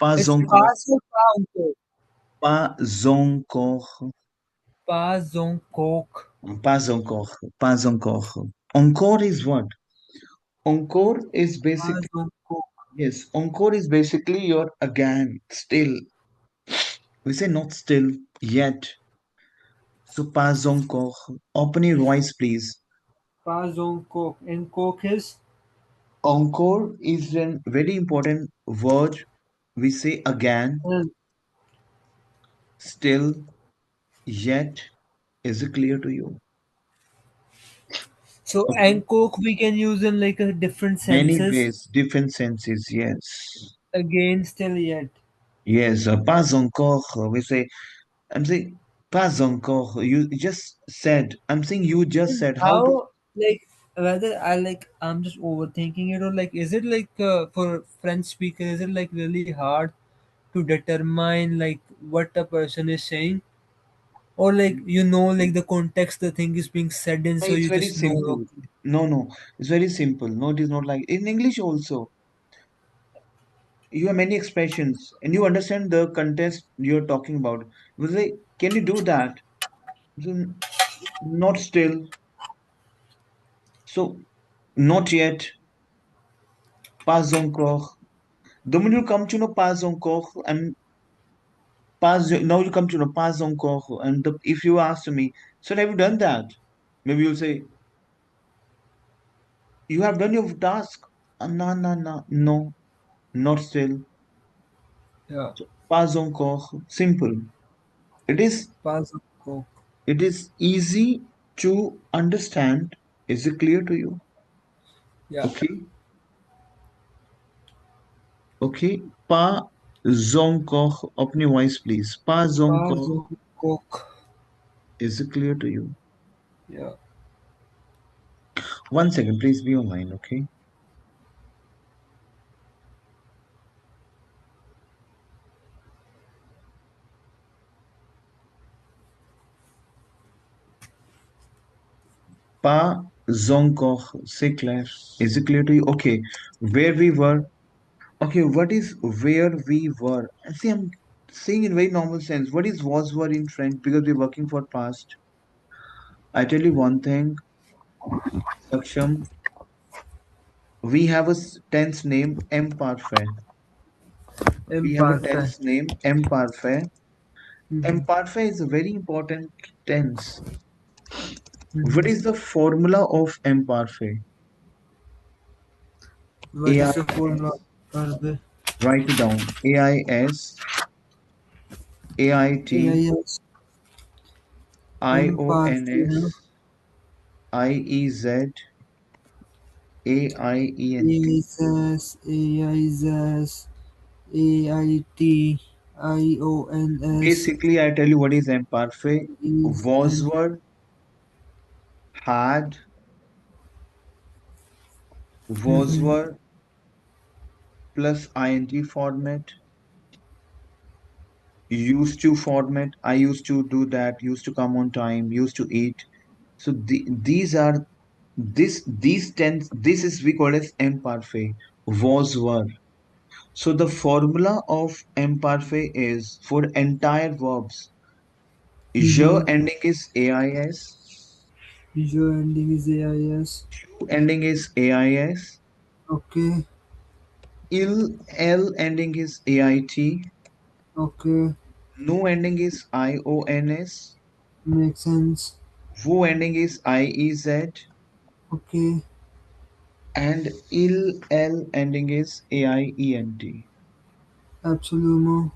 Pas It's encore. pas or pas encore? Pas encore. Pas encore. Pas encore. Pas encore. Encore is what? Encore is Pas basically, encore. yes, encore is basically your again, still. We say not still, yet. So pas encore. Open your voice, please. Pas encore. And coke is Encore is a very important word. We say again, L. still, yet. Is it clear to you? So Okay. and coke we can use in like a different Many senses. ways, different senses, yes. Again, still, yet. Yes, pas encore. We say, I'm saying, pas encore. You just said, I'm saying you just And said, how to, how, like, whether I'm just overthinking it, or like is it like for French speaker, is it like really hard to determine like what a person is saying, or like like the context the thing is being said in, so it's you very just know, simple. okay. No, no, it's very simple. No, it is not like, in English also, you have many expressions and you understand the context you're talking about. You say, can you do that? So, not still. So, not yet. Pas encore. The moment you come to know pas encore and pas, now you come to know pas encore. And if you ask me, so have you done that? Maybe you'll say, you have done your task. No, no, no, no, not still. Yeah, So, pas encore. Simple. It is pass coke. it is easy to understand. Is it clear to you? Yeah, Okay. Okay. Pas encore. Open your voice, please. Pas pass encore. coke. Is it clear to you? Yeah, 1 second, please be online, okay? Pas encore. C'est clair. Is it clear to you? Okay. Where we were. Okay, what is where we were? See, I'm saying in very normal sense. What is was were in French? Because we're working for past. I tell you one thing, Saksham. We have a tense name, imparfait. We have a imperfect. tense name, imparfait. Mm-hmm. Imparfait is a very important tense. What Mm-hmm. is the formula of imparfait? What is the formula AIS. for the Write it down. AIS, AIT, AIS imperfect? IONS, IEZ, AIENT. AIS, AIS, AIT, IONS, Basically, I tell you what is imparfait. is Was and were, had, was mhm. were plus INT format, used to format. I used to do that, used to come on time, used to eat. So these are these tense. This is we call as imparfait. Was were. So the formula of imparfait is for entire verbs. Je Mm-hmm. ending is AIS. Visual ending is AIS. Tu ending is AIS. Okay, L ending is AIT. okay, No ending is IONS. makes sense. Wo ending is IEZ. Okay, And L ending is AIENT. absolument.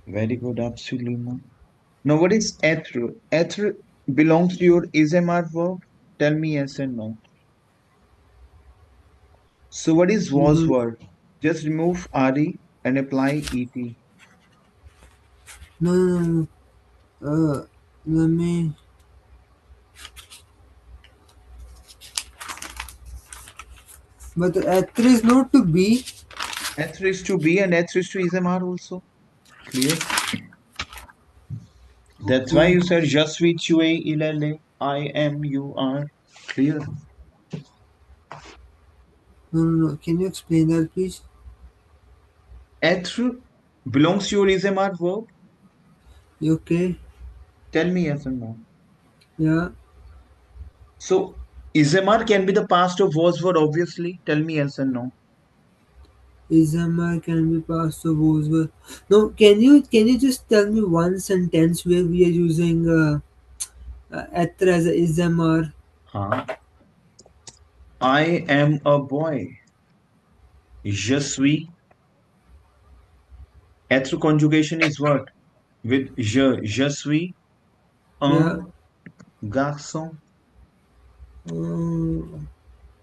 Very good, absolutely. Now, what is être? Être belongs to your ismr verb. Tell me yes and no. So, what is was No, were? Just remove re and apply et. no, no, no. Let me. But the actor is not to be. Être is to be and être is to ismr also. Clear? That's why Okay. you said je suis, tu es, il, elle est, I am, you are. Clear? No, no, no. Can you explain that, please? Être belongs to your is a mad verb? Okay. Tell me yes or no. Yeah. So Ismar can be the past of was word, obviously. Tell me yes or no. Ismar can be passed to Boswell. No, can you just tell me one sentence where we are using Atra as a Ismar? Huh? I am a boy. Je suis. Être conjugation is what? With je. Je suis Yeah. un garçon. Uh,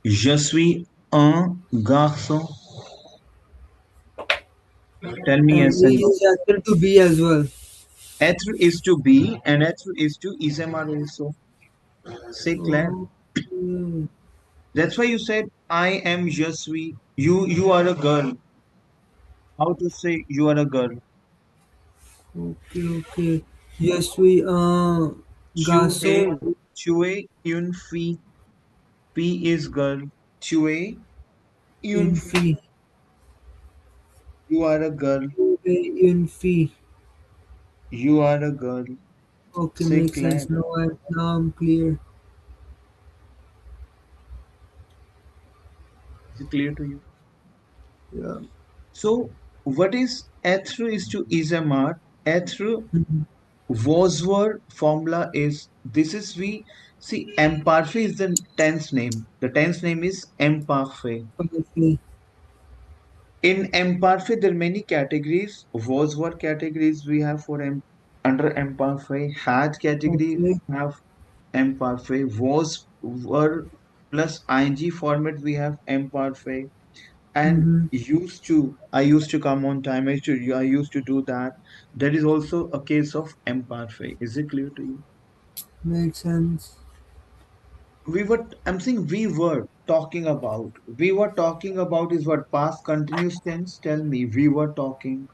Je suis un garçon. Tell me and yes we or no. use Atra to be as well. Être is to be and être is to Ismar also. C'est clair. Okay. That's why you said I am je suis. You are a girl. How to say you are a girl? Okay. Okay. Je suis un Tu es, garçon. tu es une fille. Fille is girl. Tu es une Une fille. fille. You are a girl. Tu es une fille. You are a girl. Okay, C'est makes clair. sense. Now I'm clear. Is it clear to you? Yeah. So, what is être is to ismr? Être Mhm. was word formula is this is we see imparfait is the tense name. The tense name is imparfait. Okay. In imparfait, there are many categories. Was word categories we have for under imparfait. Had category Okay. we have imparfait. Was were plus ing format we have imparfait. And Mm-hmm. used to, I used to come on time. I used to do that. That is also a case of imparfait. Is it clear to you? Makes sense. I'm saying we were talking about is what past continuous tense. Tell me, we were talking.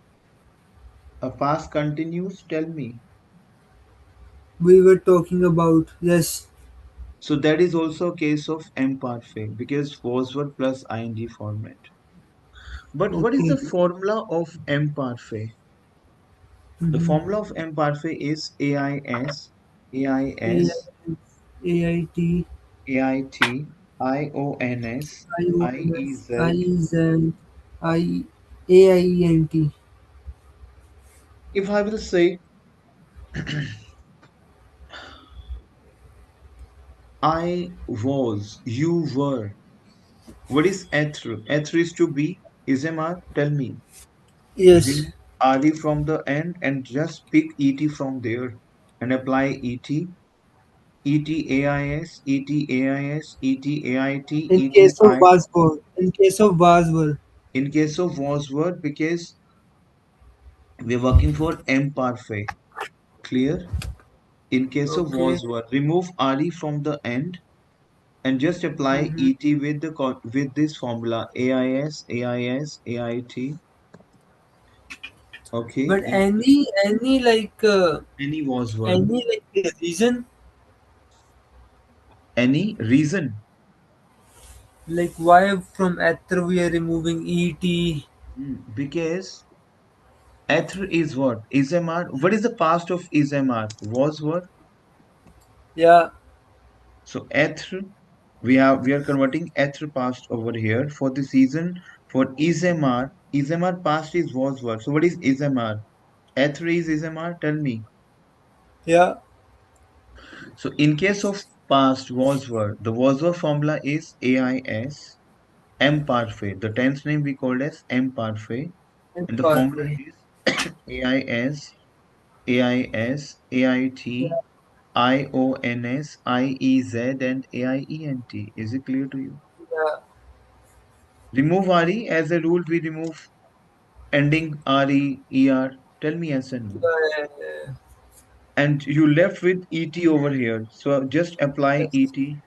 A past continuous, tell me. We were talking about, yes. So that is also a case of imperfect because was were plus ing format. But what is the Okay. formula of imperfect? The Mm-hmm. formula of imperfect is AIS, AIS, AIT, AIT, IONS, IONS, IEZ. IEZ, I, AIENT. If I will say I was, you were, what is être? Être is to be, is MR? Tell me. Yes. Remove RD from the end and just pick ET from there and apply ET, ETAIS, ETAIS, ETAIT, In case of ETI. Basbor. In case of Basbor. In case of was word, because we're working for imperfect. Clear? In case of Okay. was word, remove RE from the end and just apply Mm-hmm. ET with the with this formula AIS, AIS, AIT. Okay, But any was word, any reason any reason. like why from ether we are removing et. Because ether is what? Ismr. What is the past of Ismr? Was what? Yeah. So ether, we are converting ether past over here for the season for Ismr. Ismr past is was what? So what is Ismr? Ether is Ismr. Tell me. Yeah. So in case of past was word, the was word formula is AIS M parfait. The tense name we called as M parfait, And and the formula pathway. is AIS AIS AIT Yeah. IONS IEZ and AIENT. Is it clear to you? Yeah. Remove RE. As a rule, we remove ending RE, ER. Tell me yes and no. Yeah. And you left with ET over here. So just apply Yes. ET.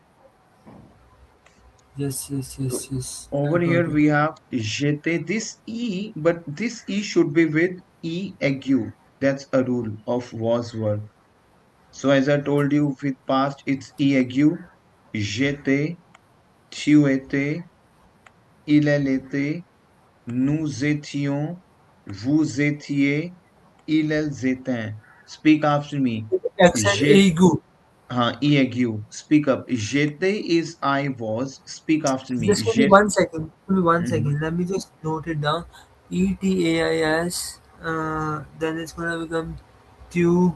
Yes. Yes. So Yes. Yes. I over got here it. we have jete. This E, but this E should be with E agu. That's a rule of was verb. So as I told you with past, it's E agu. J'étais, tu étais, il elle était, nous étions. Vous étiez, ils étaient. Speak after me. Accent J'ai, aigu. aigu. Speak up. J'étais is I was. Speak after me. Just give me J'ai. 1 second. Give me one Mhm. second. Let me just note it down. ETAIS. Then it's gonna become tu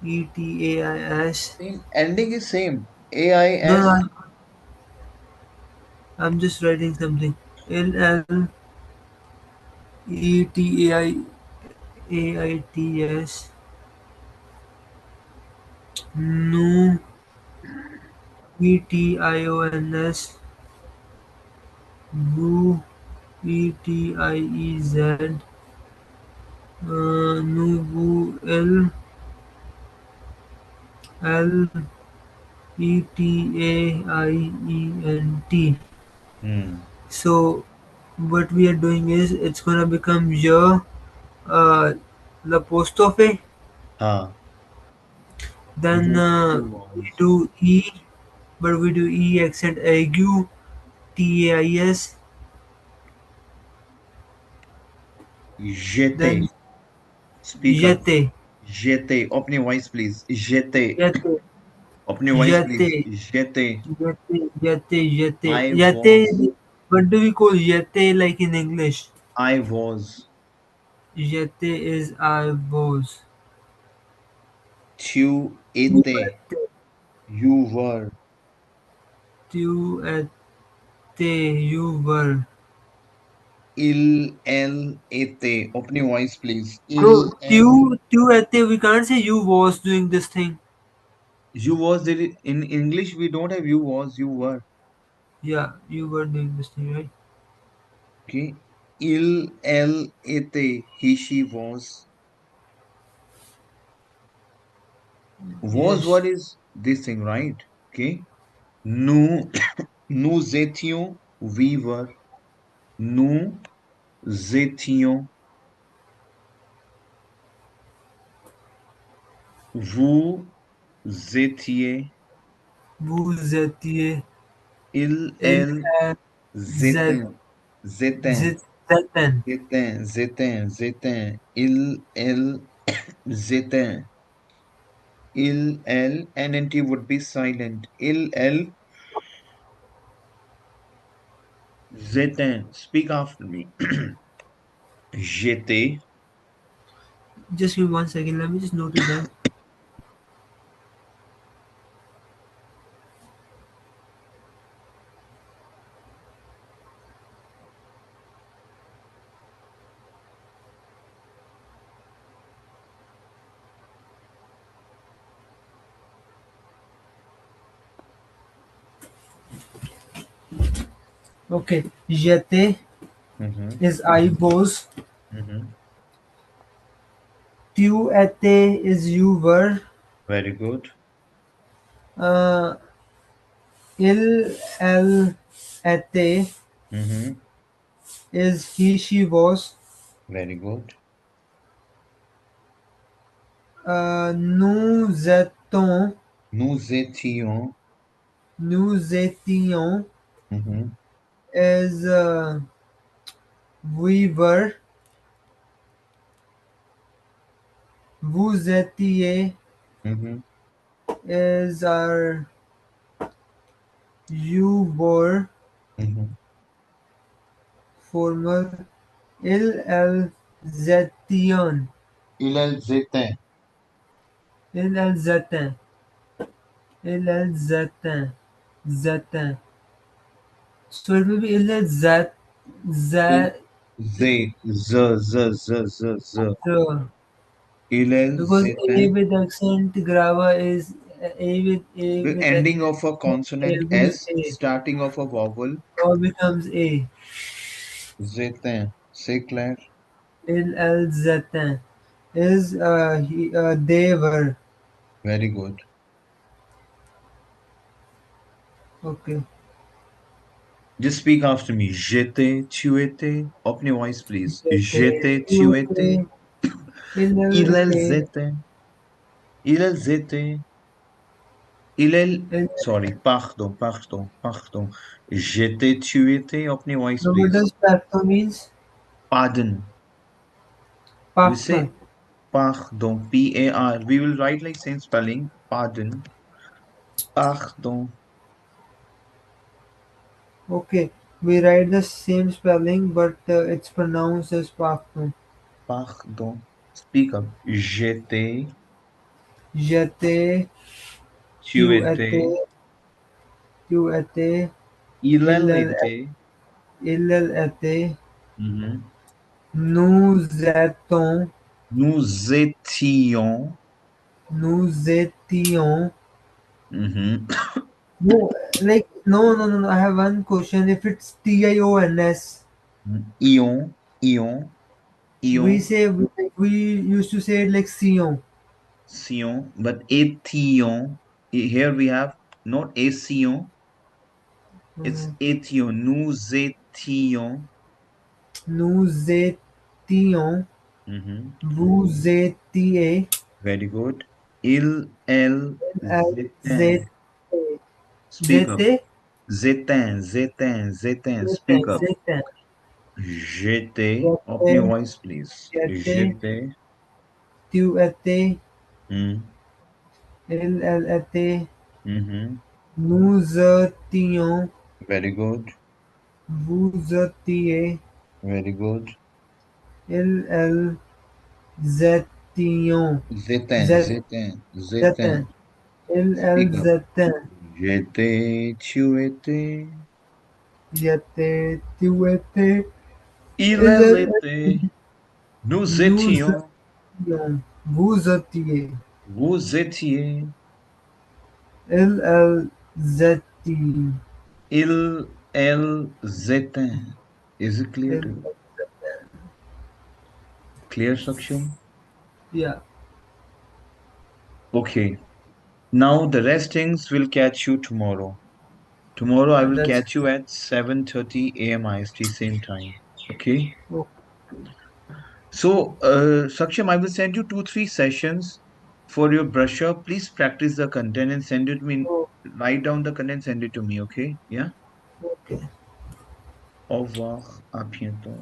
ETAIS. Same. Ending is same. No, no, AIS. I'm just writing something. LLETAIAITS. Nu ETIONS. Nu ETIEZ. Nubu L ETAIENT. Hmm. So what we are doing is it's gonna become your the post of a. हाँ. Then Who we was. do E, but we do E accent aigu TAIS. J'étais. Then Speak up. Yete, J'étais. Open your voice, please. J'étais. Yete, Open your voice, Yete, please. J'étais. Yete. I was. Yete. What do we call Yete like in English? I was. Yete is I was. Tu Tu étais. étais. You were. Tu étais. You were. Il, était. Open your voice, please. Bro, Elle. tu étais. We can't say you was doing this thing. You was there in English. We don't have you was. You were. Yeah, you were doing this thing, right? Okay. Elle, était. He, she was. Was Yes. what is this thing, right? Okay. Nous, nous étions. We were. Nous étions. Vous étiez. Vous étiez. Il, Il elle, est. Z. étaient. Étaient. Zeten. Étaient. Il, elle, étaient. Il, elle, NNT would be silent. Il, elle, étaient. Speak after me. J'étais. Just give me 1 second. Let me just note it down. Okay. J'étais Mhm, is I was. mhm. Tu étais is you were. Very good. Uh, elle était Mhm, is he, she was. very good. Nous étions. Nous étions. Nous étions Mhm, is we were. Vous étiez mhm, is our you were mhm. formal. Ils étaient. Ils étaient. Ils étaient. Ils étaient. Zétain. So it will be Il, zat, z. the, Ils because A étaient. with accent grammar is A The with ending accent of a consonant is S, A. starting of a vowel. Or becomes A. Zétain. C'est clair. Il zétain is they were. Very good. Okay. Just speak after me. J'étais, tu étais. Open your voice, please. J'étais, J'étais, tu tu étais. étais, il Ils était, étaient. Ils étaient. il. Sorry, pardon. J'étais, tu étais. Open your voice, Now what please. does facto means? Pardon. We say Pardon. pardon, P-A-R. We will write like same spelling, pardon, pardon, Okay, we write the same spelling, but it's pronounced as pardon. pardon. Speak up. J'étais, J'étais, tu tu étais, étais, tu étais, il il, elle elle, était. elle était, Mhm. nous étions, Nous étions. nous étions. Mhm. No, like no. I have one question. If it's Tions, Ion, ion, we ion, say we used to say it like Sion. sion, but étion. Here we have not étion, it's Mm, étion. Nous étions. Nous étions, Mhm. vous étiez, Very good. Il, elle, elles zétain. étaient, Speak up. j'étais, Zétain, zétain, zétain. Speak j'étais, up. j'étais, J'étais. Open your j'étais, voice, please. j'étais, J'étais. tu étais, Mm. elle était, Mhm. nous étions, Very good. vous étiez, Very good. elles étions, Zétain, zét- zétain, zétain. zétain, elles Speak up. étaient, J'étais, tu étais. j'étais, tu étais, Elle elles était. Nous nous étions. étions, vous étiez, Vous étiez. elles étaient, Il, elle, zétain. Is it clear to elles- you? Clear, Saksham? yeah, Okay. Now the rest things will catch you tomorrow. Tomorrow I yeah, will that's catch you at 7:30 a.m. IST same time. Okay. okay. So, Saksham, I will send you two, three sessions for your brush up. Please practice the content and send it to me. Oh, Write down the content, send it to me. Okay. Yeah. okay. Au revoir. À bientôt.